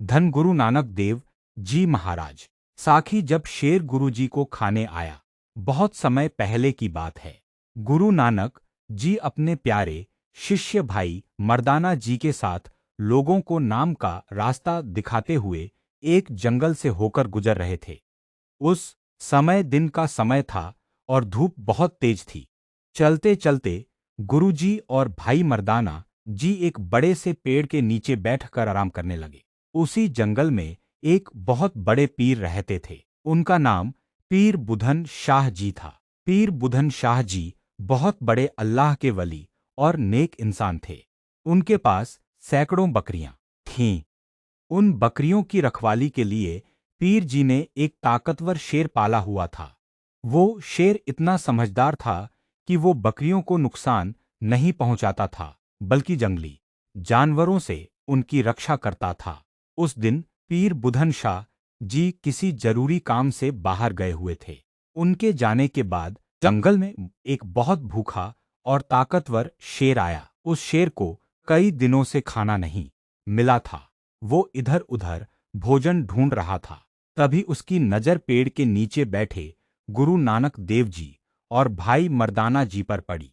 धन गुरु नानक देव जी महाराज। साखी जब शेर गुरु जी को खाने आया, बहुत समय पहले की बात है। गुरु नानक जी अपने प्यारे शिष्य भाई मर्दाना जी के साथ लोगों को नाम का रास्ता दिखाते हुए एक जंगल से होकर गुजर रहे थे। उस समय दिन का समय था और धूप बहुत तेज थी। चलते चलते गुरुजी और भाई मर्दाना जी एक बड़े से पेड़ के नीचे बैठकर आराम करने लगे। उसी जंगल में एक बहुत बड़े पीर रहते थे। उनका नाम पीर बुधन शाह जी था। पीर बुधन शाह जी बहुत बड़े अल्लाह के वली और नेक इंसान थे। उनके पास सैकड़ों बकरियां थीं। उन बकरियों की रखवाली के लिए पीर जी ने एक ताकतवर शेर पाला हुआ था। वो शेर इतना समझदार था कि वो बकरियों को नुकसान नहीं पहुंचाता था, बल्कि जंगली जानवरों से उनकी रक्षा करता था। उस दिन पीर बुधन शाह जी किसी जरूरी काम से बाहर गए हुए थे। उनके जाने के बाद जंगल में एक बहुत भूखा और ताकतवर शेर आया। उस शेर को कई दिनों से खाना नहीं मिला था। वो इधर उधर भोजन ढूंढ रहा था। तभी उसकी नजर पेड़ के नीचे बैठे गुरु नानक देव जी और भाई मर्दाना जी पर पड़ी।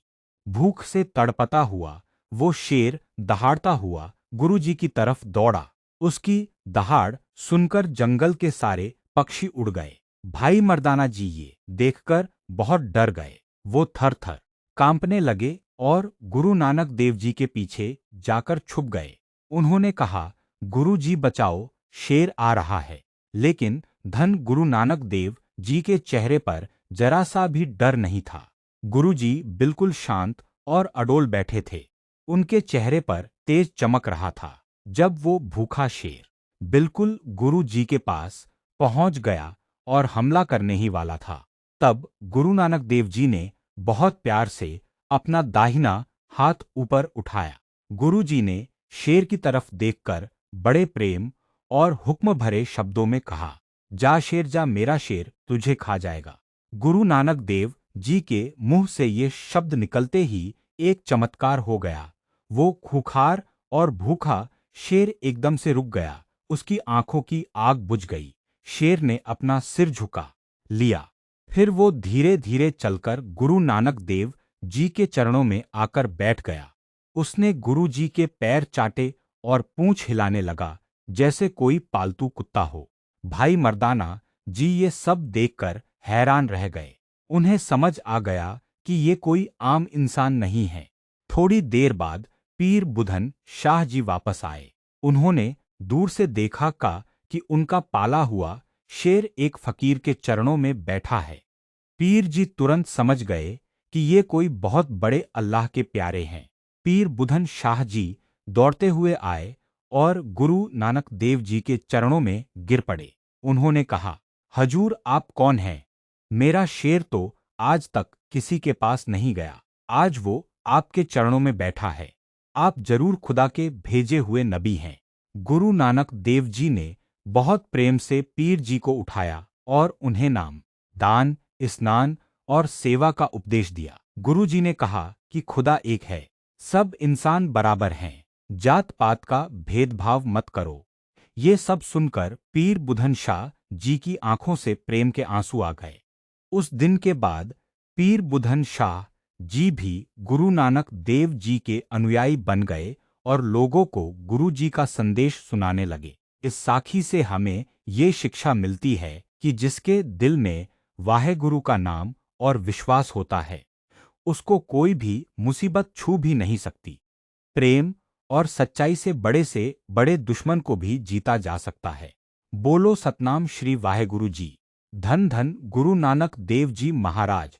भूख से तड़पता हुआ वो शेर दहाड़ता हुआ गुरु जी की तरफ दौड़ा। उसकी दहाड़ सुनकर जंगल के सारे पक्षी उड़ गए। भाई मर्दाना जी ये देखकर बहुत डर गए। वो थर थर कांपने लगे और गुरु नानक देव जी के पीछे जाकर छुप गए। उन्होंने कहा, गुरु जी बचाओ, शेर आ रहा है। लेकिन धन गुरु नानक देव जी के चेहरे पर जरा सा भी डर नहीं था। गुरु जी बिल्कुल शांत और अडोल बैठे थे। उनके चेहरे पर तेज चमक रहा था। जब वो भूखा शेर बिल्कुल गुरु जी के पास पहुंच गया और हमला करने ही वाला था, तब गुरु नानक देव जी ने बहुत प्यार से अपना दाहिना हाथ ऊपर उठाया। गुरु जी ने शेर की तरफ देखकर बड़े प्रेम और हुक्म भरे शब्दों में कहा, जा शेर जा, मेरा शेर तुझे खा जाएगा। गुरु नानक देव जी के मुंह से ये शब्द निकलते ही एक चमत्कार हो गया। वो खूंखार और भूखा शेर एकदम से रुक गया। उसकी आंखों की आग बुझ गई। शेर ने अपना सिर झुका लिया। फिर वो धीरे धीरे चलकर गुरु नानक देव जी के चरणों में आकर बैठ गया। उसने गुरु जी के पैर चाटे और पूंछ हिलाने लगा जैसे कोई पालतू कुत्ता हो। भाई मर्दाना जी ये सब देखकर हैरान रह गए। उन्हें समझ आ गया कि ये कोई आम इंसान नहीं है। थोड़ी देर बाद पीर बुधन शाह जी वापस आए। उन्होंने दूर से देखा कि उनका पाला हुआ शेर एक फकीर के चरणों में बैठा है। पीर जी तुरंत समझ गए कि ये कोई बहुत बड़े अल्लाह के प्यारे हैं। पीर बुधन शाह जी दौड़ते हुए आए और गुरु नानक देव जी के चरणों में गिर पड़े। उन्होंने कहा, हजूर आप कौन हैं? मेरा शेर तो आज तक किसी के पास नहीं गया। आज वो आपके चरणों में बैठा है। आप जरूर खुदा के भेजे हुए नबी हैं। गुरु नानक देव जी ने बहुत प्रेम से पीर जी को उठाया और उन्हें नाम, दान, स्नान और सेवा का उपदेश दिया। गुरु जी ने कहा कि खुदा एक है, सब इंसान बराबर हैं, जात पात का भेदभाव मत करो। ये सब सुनकर पीर बुधन शाह जी की आंखों से प्रेम के आंसू आ गए। उस दिन के बाद पीर बुधन शाह जी भी गुरु नानक देव जी के अनुयायी बन गए और लोगों को गुरु जी का संदेश सुनाने लगे। इस साखी से हमें ये शिक्षा मिलती है कि जिसके दिल में वाहेगुरु का नाम और विश्वास होता है, उसको कोई भी मुसीबत छू भी नहीं सकती। प्रेम और सच्चाई से बड़े दुश्मन को भी जीता जा सकता है। बोलो सतनाम श्री वाहेगुरु जी। धन धन गुरु नानक देव जी महाराज।